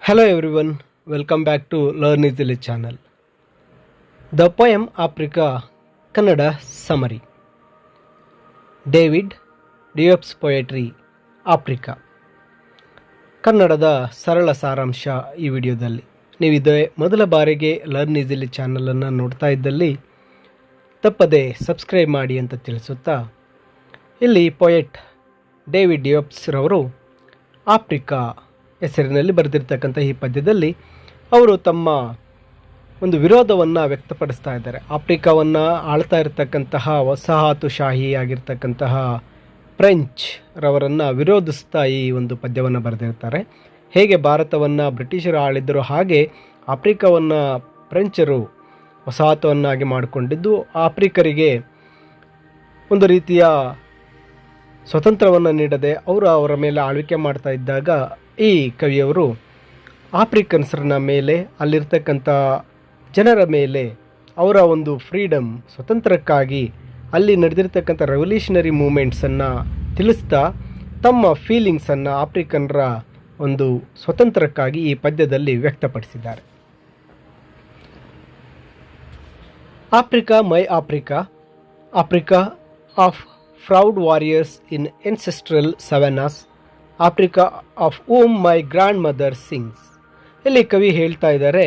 Hello everyone, welcome back to Learn Easily channel. The poem Africa, Kannada summary. David Diop's poetry Africa. ಕನ್ನಡದ ಸರಳ ಸಾರಾಂಶ ಈ ವಿಡಿಯೋದಲ್ಲಿ. ನೀವಿದೇ ಮೊದಲ ಬಾರಿಗೆ ಲರ್ನ್ ಈಸಿಲಿ ಚಾನಲನ್ನು ನೋಡ್ತಾ ಇದ್ದಲ್ಲಿ ತಪ್ಪದೆ ಸಬ್ಸ್ಕ್ರೈಬ್ ಮಾಡಿ ಅಂತ ತಿಳಿಸುತ್ತಾ, ಇಲ್ಲಿ ಪೊಯೆಟ್ ಡೇವಿಡ್ ಡಿಯೋಪ್ಸ್ ರವರು ಆಫ್ರಿಕಾ ಹೆಸರಿನಲ್ಲಿ ಬರೆದಿರ್ತಕ್ಕಂಥ ಈ ಪದ್ಯದಲ್ಲಿ ಅವರು ತಮ್ಮ ಒಂದು ವಿರೋಧವನ್ನು ವ್ಯಕ್ತಪಡಿಸ್ತಾ ಇದ್ದಾರೆ. ಆಫ್ರಿಕಾವನ್ನು ಆಳ್ತಾ ಇರತಕ್ಕಂತಹ ವಸಾಹತುಶಾಹಿ ಆಗಿರ್ತಕ್ಕಂತಹ ಫ್ರೆಂಚ್ ರವರನ್ನು ವಿರೋಧಿಸ್ತಾ ಈ ಒಂದು ಪದ್ಯವನ್ನು ಬರೆದಿರ್ತಾರೆ. ಹೇಗೆ ಭಾರತವನ್ನು ಬ್ರಿಟಿಷರು ಆಳಿದ್ದರು, ಹಾಗೆ ಆಫ್ರಿಕಾವನ್ನು ಫ್ರೆಂಚರು ವಸಾಹತುವನ್ನಾಗಿ ಮಾಡಿಕೊಂಡಿದ್ದು ಆಫ್ರಿಕರಿಗೆ ಒಂದು ರೀತಿಯ ಸ್ವತಂತ್ರವನ್ನು ನೀಡದೆ ಅವರ ಮೇಲೆ ಆಳ್ವಿಕೆ ಮಾಡ್ತಾ ಇದ್ದಾಗ ಈ ಕವಿಯವರು ಆಫ್ರಿಕನ್ಸರನ್ನ ಮೇಲೆ, ಅಲ್ಲಿರ್ತಕ್ಕಂಥ ಜನರ ಮೇಲೆ ಅವರ ಒಂದು ಫ್ರೀಡಮ್, ಸ್ವತಂತ್ರಕ್ಕಾಗಿ ಅಲ್ಲಿ ನಡೆದಿರ್ತಕ್ಕಂಥ ರೆವಲ್ಯೂಷನರಿ ಮೂಮೆಂಟ್ಸನ್ನು ತಿಳಿಸ್ತಾ ತಮ್ಮ ಫೀಲಿಂಗ್ಸನ್ನು ಆಫ್ರಿಕನ್ರ ಒಂದು ಸ್ವತಂತ್ರಕ್ಕಾಗಿ ಈ ಪದ್ಯದಲ್ಲಿ ವ್ಯಕ್ತಪಡಿಸಿದ್ದಾರೆ. Africa my Africa, Africa of proud warriors in ancestral savannahs, Africa of whom my grandmother sings. ಇಲ್ಲಿ ಕವಿ ಹೇಳ್ತಾ ಇದ್ದಾರೆ,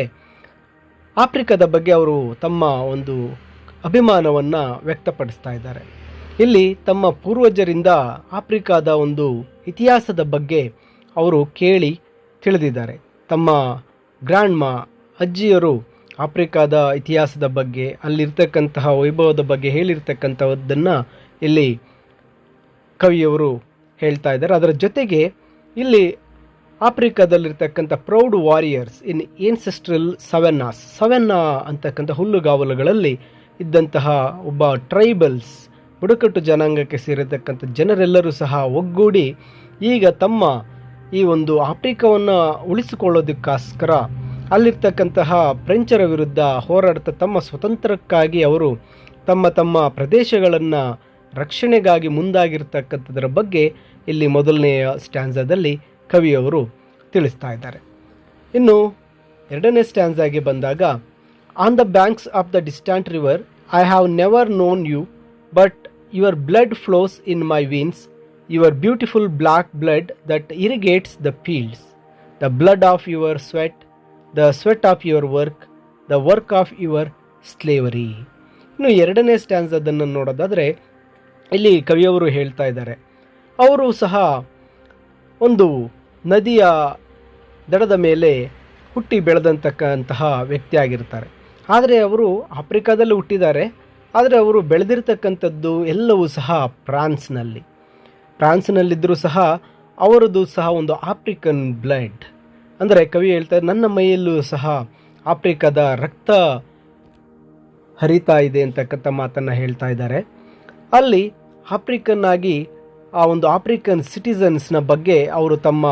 ಆಫ್ರಿಕಾದ ಬಗ್ಗೆ ಅವರು ತಮ್ಮ ಒಂದು ಅಭಿಮಾನವನ್ನು ವ್ಯಕ್ತಪಡಿಸ್ತಾ ಇದ್ದಾರೆ. ಇಲ್ಲಿ ತಮ್ಮ ಪೂರ್ವಜರಿಂದ ಆಫ್ರಿಕಾದ ಒಂದು ಇತಿಹಾಸದ ಬಗ್ಗೆ ಅವರು ಕೇಳಿ ತಿಳಿದಿದ್ದಾರೆ. ತಮ್ಮ ಗ್ರ್ಯಾಂಡ್ ಅಜ್ಜಿಯರು ಆಫ್ರಿಕಾದ ಇತಿಹಾಸದ ಬಗ್ಗೆ, ಅಲ್ಲಿರ್ತಕ್ಕಂತಹ ವೈಭವದ ಬಗ್ಗೆ ಹೇಳಿರ್ತಕ್ಕಂಥದ್ದನ್ನು ಇಲ್ಲಿ ಕವಿಯವರು ಹೇಳ್ತಾ ಇದ್ದಾರೆ. ಅದರ ಜೊತೆಗೆ ಇಲ್ಲಿ ಆಫ್ರಿಕಾದಲ್ಲಿರ್ತಕ್ಕಂಥ ಪ್ರೌಡ್ ವಾರಿಯರ್ಸ್ ಇನ್ ಏನ್ಸೆಸ್ಟ್ರಲ್ ಸವೆನ್ನಾಸ್, ಸವೆನ್ನಾ ಅಂತಕ್ಕಂಥ ಹುಲ್ಲುಗಾವಲುಗಳಲ್ಲಿ ಇದ್ದಂತಹ ಒಬ್ಬ ಟ್ರೈಬಲ್ಸ್, ಬುಡಕಟ್ಟು ಜನಾಂಗಕ್ಕೆ ಸೇರಿರ್ತಕ್ಕಂಥ ಜನರೆಲ್ಲರೂ ಸಹ ಒಗ್ಗೂಡಿ ಈಗ ತಮ್ಮ ಈ ಒಂದು ಆಫ್ರಿಕಾವನ್ನು ಉಳಿಸಿಕೊಳ್ಳೋದಕ್ಕೋಸ್ಕರ ಅಲ್ಲಿರ್ತಕ್ಕಂತಹ ಫ್ರೆಂಚರ ವಿರುದ್ಧ ಹೋರಾಡ್ತಾ ತಮ್ಮ ಸ್ವತಂತ್ರಕ್ಕಾಗಿ ಅವರು ತಮ್ಮ ತಮ್ಮ ಪ್ರದೇಶಗಳನ್ನು ರಕ್ಷಣೆಗಾಗಿ ಮುಂದಾಗಿರ್ತಕ್ಕಂಥದ್ರ ಬಗ್ಗೆ ಇಲ್ಲಿ ಮೊದಲನೆಯ ಸ್ಟ್ಯಾನ್ಸಾದಲ್ಲಿ ಕವಿಯವರು ತಿಳಿಸ್ತಾ ಇದ್ದಾರೆ. ಇನ್ನು ಎರಡನೇ ಸ್ಟ್ಯಾನ್ಸಾಗೆ ಬಂದಾಗ, on the banks of the distant river I have never known you, but your blood flows in my veins, your beautiful black blood that irrigates the fields, the blood of your sweat, the sweat of your work, the work of your slavery. ಇನ್ನು ಎರಡನೇ ಸ್ಟ್ಯಾನ್ಸದನ್ನು ನೋಡೋದಾದರೆ ಇಲ್ಲಿ ಕವಿಯವರು ಹೇಳ್ತಾ ಇದ್ದಾರೆ, ಅವರು ಸಹ ಒಂದು ನದಿಯ ದಡದ ಮೇಲೆ ಹುಟ್ಟಿ ಬೆಳೆದಂತಕ್ಕಂತಹ ವ್ಯಕ್ತಿಯಾಗಿರ್ತಾರೆ. ಆದರೆ ಅವರು ಆಫ್ರಿಕಾದಲ್ಲಿ ಹುಟ್ಟಿದ್ದಾರೆ, ಆದರೆ ಅವರು ಬೆಳೆದಿರ್ತಕ್ಕಂಥದ್ದು ಎಲ್ಲವೂ ಸಹ ಫ್ರಾನ್ಸ್ನಲ್ಲಿದ್ದರೂ ಸಹ ಅವರದ್ದು ಸಹ ಒಂದು ಆಫ್ರಿಕನ್ ಬ್ಲಡ್. ಅಂದರೆ ಕವಿ ಹೇಳ್ತಾರೆ, ನನ್ನ ಮೈಯಲ್ಲೂ ಸಹ ಆಫ್ರಿಕಾದ ರಕ್ತ ಹರಿತಾ ಇದೆ ಅಂತಕ್ಕಂಥ ಮಾತನ್ನು ಹೇಳ್ತಾ ಇದ್ದಾರೆ. ಅಲ್ಲಿ ಆಫ್ರಿಕನ್ ಆಗಿ ಆ ಒಂದು ಆಫ್ರಿಕನ್ ಸಿಟಿಸನ್ಸ್ನ ಬಗ್ಗೆ ಅವರು ತಮ್ಮ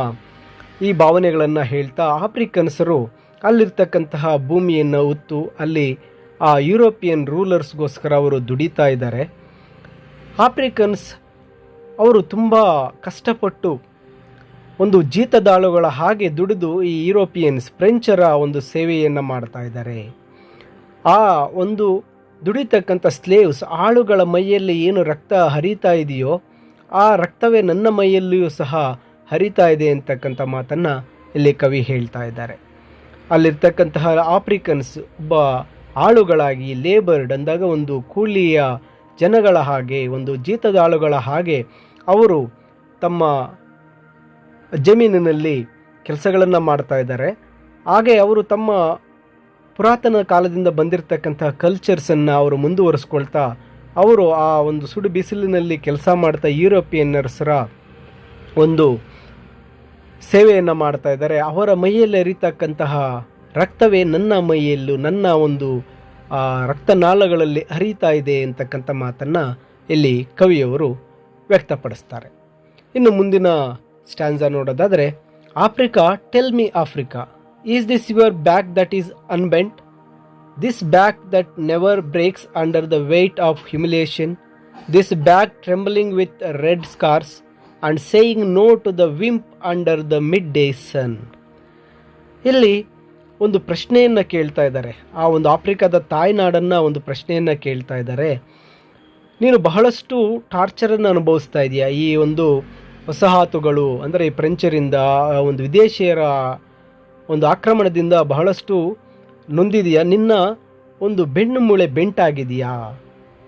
ಈ ಭಾವನೆಗಳನ್ನು ಹೇಳ್ತಾ, ಆಫ್ರಿಕನ್ಸರು ಅಲ್ಲಿರ್ತಕ್ಕಂತಹ ಭೂಮಿಯನ್ನು ಉತ್ತು ಅಲ್ಲಿ ಆ ಯುರೋಪಿಯನ್ ರೂಲರ್ಸ್ಗೋಸ್ಕರ ಅವರು ದುಡಿತಾ ಇದ್ದಾರೆ. ಆಫ್ರಿಕನ್ಸ್ ಅವರು ತುಂಬ ಕಷ್ಟಪಟ್ಟು ಒಂದು ಜೀತದಾಳುಗಳ ಹಾಗೆ ದುಡಿದು ಈ ಯುರೋಪಿಯನ್ಸ್ ಫ್ರೆಂಚರ ಒಂದು ಸೇವೆಯನ್ನು ಮಾಡ್ತಾ ಇದ್ದಾರೆ. ಆ ಒಂದು ದುಡಿತಕ್ಕಂಥ ಸ್ಲೇವ್ಸ್, ಆಳುಗಳ ಮೈಯಲ್ಲಿ ಏನು ರಕ್ತ ಹರಿತಾ ಇದೆಯೋ ಆ ರಕ್ತವೇ ನನ್ನ ಮೈಯಲ್ಲಿಯೂ ಸಹ ಹರಿತಾ ಇದೆ ಅಂತಕ್ಕಂಥ ಮಾತನ್ನು ಇಲ್ಲಿ ಕವಿ ಹೇಳ್ತಾ ಇದ್ದಾರೆ. ಅಲ್ಲಿರ್ತಕ್ಕಂತಹ ಆಫ್ರಿಕನ್ಸ್ ಒಬ್ಬ ಆಳುಗಳಾಗಿ, ಲೇಬರ್ಡ್ ಅಂದಾಗ ಒಂದು ಕೂಲಿಯ ಜನಗಳ ಹಾಗೆ, ಒಂದು ಜೀತದಾಳುಗಳ ಹಾಗೆ ಅವರು ತಮ್ಮ ಜಮೀನಿನಲ್ಲಿ ಕೆಲಸಗಳನ್ನು ಮಾಡ್ತಾ ಇದ್ದಾರೆ. ಹಾಗೆ ಅವರು ತಮ್ಮ ಪುರಾತನ ಕಾಲದಿಂದ ಬಂದಿರತಕ್ಕಂತಹ ಕಲ್ಚರ್ಸನ್ನು ಅವರು ಮುಂದುವರಿಸ್ಕೊಳ್ತಾ ಅವರು ಆ ಒಂದು ಸುಡು ಬಿಸಿಲಿನಲ್ಲಿ ಕೆಲಸ ಮಾಡ್ತಾ ಯುರೋಪಿಯನ್ನರ್ಸರ ಒಂದು ಸೇವೆಯನ್ನು ಮಾಡ್ತಾ ಇದ್ದಾರೆ. ಅವರ ಮೈಯಲ್ಲಿ ಹರಿತಕ್ಕಂತಹ ರಕ್ತವೇ ನನ್ನ ಮೈಯಲ್ಲೂ, ನನ್ನ ಒಂದು ರಕ್ತನಾಳಗಳಲ್ಲಿ ಹರಿತಾ ಇದೆ ಅಂತಕ್ಕಂಥ ಮಾತನ್ನು ಇಲ್ಲಿ ಕವಿಯವರು ವ್ಯಕ್ತಪಡಿಸ್ತಾರೆ. ಇನ್ನು ಮುಂದಿನ ಸ್ಟ್ಯಾನ್ಸಾ ನೋಡೋದಾದರೆ, Africa tell me Africa, is this your back that is unbent, this back that never breaks under the weight of humiliation, this back trembling with red scars and saying no to the wimp under the midday sun. ಇಲ್ಲಿ ಒಂದು ಪ್ರಶ್ನೆಯನ್ನು ಕೇಳ್ತಾ ಇದ್ದಾರೆ. ಆ ಒಂದು ಆಫ್ರಿಕಾದ ತಾಯ್ನಾಡನ್ನು ಒಂದು ಪ್ರಶ್ನೆಯನ್ನು ಕೇಳ್ತಾ ಇದ್ದಾರೆ. ನೀನು ಬಹಳಷ್ಟು ಟಾರ್ಚರನ್ನು ಅನುಭವಿಸ್ತಾ ಇದೆಯಾ, ಈ ಒಂದು ವಸಾಹತುಗಳು ಅಂದರೆ ಈ ಫ್ರೆಂಚರಿಂದ, ಒಂದು ವಿದೇಶಿಯರ ಒಂದು ಆಕ್ರಮಣದಿಂದ ಬಹಳಷ್ಟು ನೊಂದಿದೆಯಾ, ನಿನ್ನ ಒಂದು ಬೆನ್ನು ಮೂಳೆ ಬೆಂಟಾಗಿದೆಯಾ,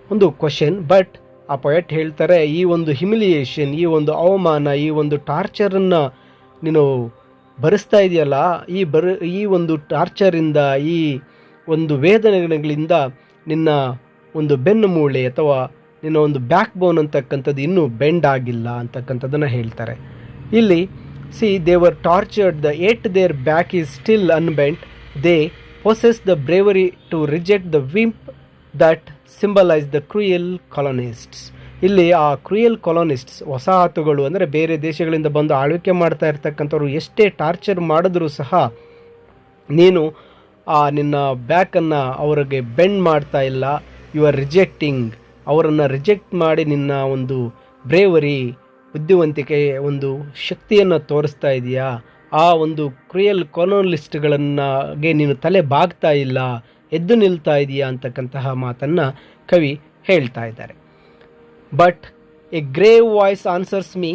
ಒಂದು ಕ್ವಶನ್. ಬಟ್ ಆ ಪೊಯೆಟ್ ಹೇಳ್ತಾರೆ, ಈ ಒಂದು ಹ್ಯುಮಿಲಿಯೇಷನ್, ಈ ಒಂದು ಅವಮಾನ, ಈ ಒಂದು ಟಾರ್ಚರನ್ನು ನೀನು ಭರಿಸ್ತಾ ಇದೆಯಲ್ಲ, ಈ ಒಂದು ಟಾರ್ಚರಿಂದ, ಈ ಒಂದು ವೇದನೆಗಳಿಂದ ನಿನ್ನ ಒಂದು ಬೆನ್ನು ಮೂಳೆ ಅಥವಾ ನಿನ್ನ ಒಂದು ಬ್ಯಾಕ್ ಬೋನ್ ಅಂತಕ್ಕಂಥದ್ದು ಇನ್ನೂ ಬೆಂಡ್ ಆಗಿಲ್ಲ ಅಂತಕ್ಕಂಥದ್ದನ್ನು ಹೇಳ್ತಾರೆ. ಇಲ್ಲಿ they were tortured, yet their back is still unbent. They possess the bravery to reject the whip that symbolize the cruel colonists. ಇಲ್ಲಿ ಆ ಕ್ರೂಯಲ್ ಕಾಲೋನಿಸ್ಟ್ಸ್, ವಸಾಹತುಗಳು ಅಂದರೆ ಬೇರೆ ದೇಶಗಳಿಂದ ಬಂದು ಆಳ್ವಿಕೆ ಮಾಡ್ತಾ ಇರ್ತಕ್ಕಂಥವ್ರು ಎಷ್ಟೇ ಟಾರ್ಚರ್ ಮಾಡಿದ್ರೂ ಸಹ ನೀನು ನಿನ್ನ ಬ್ಯಾಕನ್ನು ಅವರಿಗೆ ಬೆಂಡ್ ಮಾಡ್ತಾ ಇಲ್ಲ. ಯು ಆರ್ ರಿಜೆಕ್ಟಿಂಗ್, ಅವರನ್ನು ರಿಜೆಕ್ಟ್ ಮಾಡಿ ನಿನ್ನ ಒಂದು ಬ್ರೇವರಿ, ಬುದ್ಧಿವಂತಿಕೆ, ಒಂದು ಶಕ್ತಿಯನ್ನು ತೋರಿಸ್ತಾ ಇದೆಯಾ. ಆ ಒಂದು ಕ್ರೂಯಲ್ ಕಾಲೋನಿಸ್ಟ್ಗಳನ್ನಾಗೆ ನೀನು ತಲೆ ಬಾಗ್ತಾ ಇಲ್ಲ, ಎದ್ದು ನಿಲ್ತಾ ಇದೆಯಾ ಅಂತಕ್ಕಂತಹ ಮಾತನ್ನು ಕವಿ ಹೇಳ್ತಾ ಇದ್ದಾರೆ. But a grave voice answers me,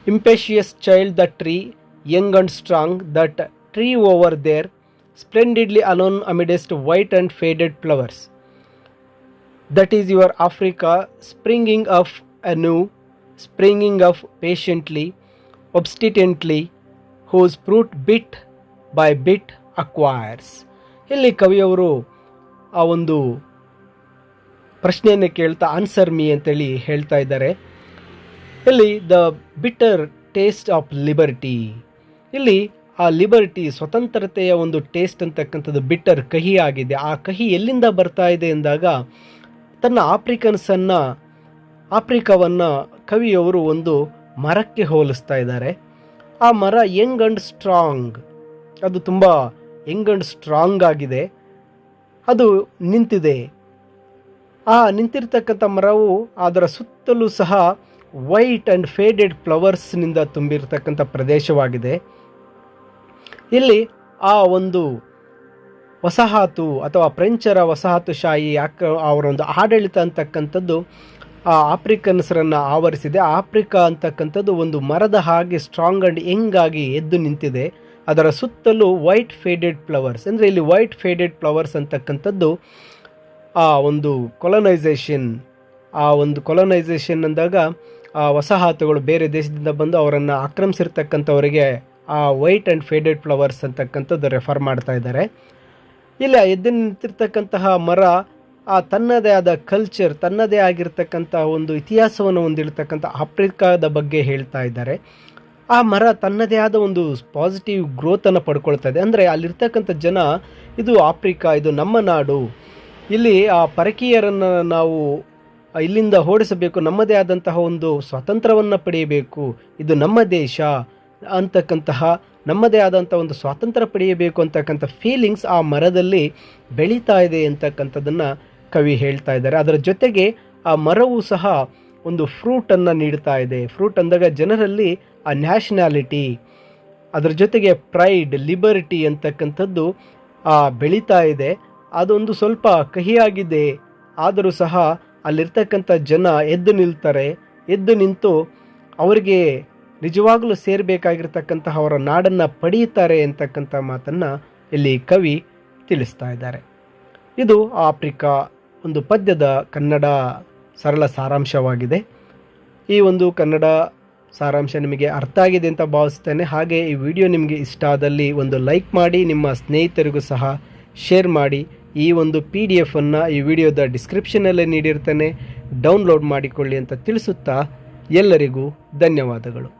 impetuous child the tree, young and strong, that tree over there, splendidly alone amidst white and faded flowers. That is your Africa, springing up anew, springing up patiently, obstinately, whose fruit bit by bit acquires. ಇಲ್ಲಿ ಕವಿಯವರು ಆ ಒಂದು ಪ್ರಶ್ನೆಯನ್ನು ಕೇಳ್ತಾ answer me ಅಂತೇಳಿ ಹೇಳ್ತಾ ಇದ್ದಾರೆ. ಇಲ್ಲಿ the bitter taste of liberty, ಇಲ್ಲಿ ಆ ಲಿಬರ್ಟಿ, ಸ್ವತಂತ್ರತೆಯ ಒಂದು ಟೇಸ್ಟ್ ಅಂತಕ್ಕಂಥದ್ದು ಬಿಟರ್, ಕಹಿ ಆಗಿದೆ. ಆ ಕಹಿ ಎಲ್ಲಿಂದ ಬರ್ತಾ ಇದೆ ಎಂದಾಗ ತನ್ನ ಆಫ್ರಿಕಾವನ್ನು ಕವಿಯವರು ಒಂದು ಮರಕ್ಕೆ ಹೋಲಿಸ್ತಾ ಇದ್ದಾರೆ. ಆ ಮರ ಯಂಗ್ ಅಂಡ್ ಸ್ಟ್ರಾಂಗ್, ಅದು ತುಂಬ ಯಂಗ್ ಅಂಡ್ ಸ್ಟ್ರಾಂಗ್ ಆಗಿದೆ, ಅದು ನಿಂತಿದೆ. ಆ ನಿಂತಿರ್ತಕ್ಕಂಥ ಮರವು ಅದರ ಸುತ್ತಲೂ ಸಹ ವೈಟ್ ಆ್ಯಂಡ್ ಫೇಡೆಡ್ ಫ್ಲವರ್ಸ್ನಿಂದ ತುಂಬಿರ್ತಕ್ಕಂಥ ಪ್ರದೇಶವಾಗಿದೆ. ಇಲ್ಲಿ ಆ ಒಂದು ವಸಾಹತು ಅಥವಾ ಫ್ರೆಂಚರ ವಸಾಹತುಶಾಹಿ ಅವರೊಂದು ಆಡಳಿತ ಅಂತಕ್ಕಂಥದ್ದು ಆ ಆಫ್ರಿಕನ್ಸರನ್ನು ಆವರಿಸಿದೆ. ಆಫ್ರಿಕಾ ಅಂತಕ್ಕಂಥದ್ದು ಒಂದು ಮರದ ಹಾಗೆ ಸ್ಟ್ರಾಂಗ್ ಆ್ಯಂಡ್ ಯಂಗ್ ಆಗಿ ಎದ್ದು ನಿಂತಿದೆ. ಅದರ ಸುತ್ತಲೂ ವೈಟ್ ಫೇಡೆಡ್ ಫ್ಲವರ್ಸ್, ಅಂದರೆ ಇಲ್ಲಿ ವೈಟ್ ಫೇಡೆಡ್ ಫ್ಲವರ್ಸ್ ಅಂತಕ್ಕಂಥದ್ದು ಆ ಒಂದು ಕೊಲೊನೈಸೇಷನ್ ಅಂದಾಗ ಆ ವಸಾಹತುಗಳು ಬೇರೆ ದೇಶದಿಂದ ಬಂದು ಅವರನ್ನು ಆಕ್ರಮಿಸಿರ್ತಕ್ಕಂಥವರಿಗೆ ಆ ವೈಟ್ ಆ್ಯಂಡ್ ಫೇಡೆಡ್ ಫ್ಲವರ್ಸ್ ಅಂತಕ್ಕಂಥದ್ದು ರೆಫರ್ ಮಾಡ್ತಾ ಇದ್ದಾರೆ. ಇಲ್ಲಿ ಎದ್ದು ನಿಂತಿರ್ತಕ್ಕಂತಹ ಮರ ಆ ತನ್ನದೇ ಆದ ಕಲ್ಚರ್, ತನ್ನದೇ ಆಗಿರ್ತಕ್ಕಂಥ ಒಂದು ಇತಿಹಾಸವನ್ನು ಹೊಂದಿರತಕ್ಕಂಥ ಆಫ್ರಿಕಾದ ಬಗ್ಗೆ ಹೇಳ್ತಾ ಇದ್ದಾರೆ. ಆ ಮರ ತನ್ನದೇ ಆದ ಒಂದು ಪಾಸಿಟಿವ್ ಗ್ರೋತನ್ನು ಪಡ್ಕೊಳ್ತಾ ಇದೆ. ಅಂದರೆ ಅಲ್ಲಿರ್ತಕ್ಕಂಥ ಜನ, ಇದು ಆಫ್ರಿಕಾ, ಇದು ನಮ್ಮ ನಾಡು, ಇಲ್ಲಿ ಆ ಪರಕೀಯರನ್ನು ನಾವು ಇಲ್ಲಿಂದ ಓಡಿಸಬೇಕು, ನಮ್ಮದೇ ಆದಂತಹ ಒಂದು ಸ್ವಾತಂತ್ರ್ಯವನ್ನು ಪಡೆಯಬೇಕು, ಇದು ನಮ್ಮ ದೇಶ ಅಂತಕ್ಕಂತಹ ನಮ್ಮದೇ ಆದಂಥ ಒಂದು ಸ್ವಾತಂತ್ರ್ಯ ಪಡೆಯಬೇಕು ಅಂತಕ್ಕಂಥ ಫೀಲಿಂಗ್ಸ್ ಆ ಮರದಲ್ಲಿ ಬೆಳೀತಾ ಇದೆ ಅಂತಕ್ಕಂಥದ್ದನ್ನು ಕವಿ ಹೇಳ್ತಾ ಇದ್ದಾರೆ. ಅದರ ಜೊತೆಗೆ ಆ ಮರವು ಸಹ ಒಂದು ಫ್ರೂಟನ್ನು ನೀಡ್ತಾ ಇದೆ. ಫ್ರೂಟ್ ಅಂದಾಗ ಜನರಲ್ಲಿ ಆ ನ್ಯಾಷನಾಲಿಟಿ, ಅದರ ಜೊತೆಗೆ ಪ್ರೈಡ್, ಲಿಬರ್ಟಿ ಅಂತಕ್ಕಂಥದ್ದು ಬೆಳೀತಾ ಇದೆ. ಅದೊಂದು ಸ್ವಲ್ಪ ಕಹಿಯಾಗಿದೆ, ಆದರೂ ಸಹ ಅಲ್ಲಿರ್ತಕ್ಕಂಥ ಜನ ಎದ್ದು ನಿಲ್ತಾರೆ. ಎದ್ದು ನಿಂತು ಅವರಿಗೆ ನಿಜವಾಗಲೂ ಸೇರಬೇಕಾಗಿರ್ತಕ್ಕಂತಹ ಅವರ ನಾಡನ್ನು ಪಡೆಯುತ್ತಾರೆ ಅಂತಕ್ಕಂಥ ಮಾತನ್ನು ಇಲ್ಲಿ ಕವಿ ತಿಳಿಸ್ತಾ ಇದ್ದಾರೆ. ಇದು ಆಫ್ರಿಕಾ ಒಂದು ಪದ್ಯದ ಕನ್ನಡ ಸರಳ ಸಾರಾಂಶವಾಗಿದೆ. ಈ ಒಂದು ಕನ್ನಡ ಸಾರಾಂಶ ನಿಮಗೆ ಅರ್ಥ ಆಗಿದೆ ಅಂತ ಭಾವಿಸ್ತೇನೆ. ಹಾಗೆ ಈ ವಿಡಿಯೋ ನಿಮಗೆ ಇಷ್ಟ ಆದಲ್ಲಿ ಒಂದು ಲೈಕ್ ಮಾಡಿ, ನಿಮ್ಮ ಸ್ನೇಹಿತರಿಗೂ ಸಹ ಶೇರ್ ಮಾಡಿ. ಈ ಒಂದು PDF ಅನ್ನು ಈ ವಿಡಿಯೋದ ಡಿಸ್ಕ್ರಿಪ್ಷನಲ್ಲೇ ನೀಡಿರ್ತೇನೆ, ಡೌನ್ಲೋಡ್ ಮಾಡಿಕೊಳ್ಳಿ ಅಂತ ತಿಳಿಸುತ್ತಾ ಎಲ್ಲರಿಗೂ ಧನ್ಯವಾದಗಳು.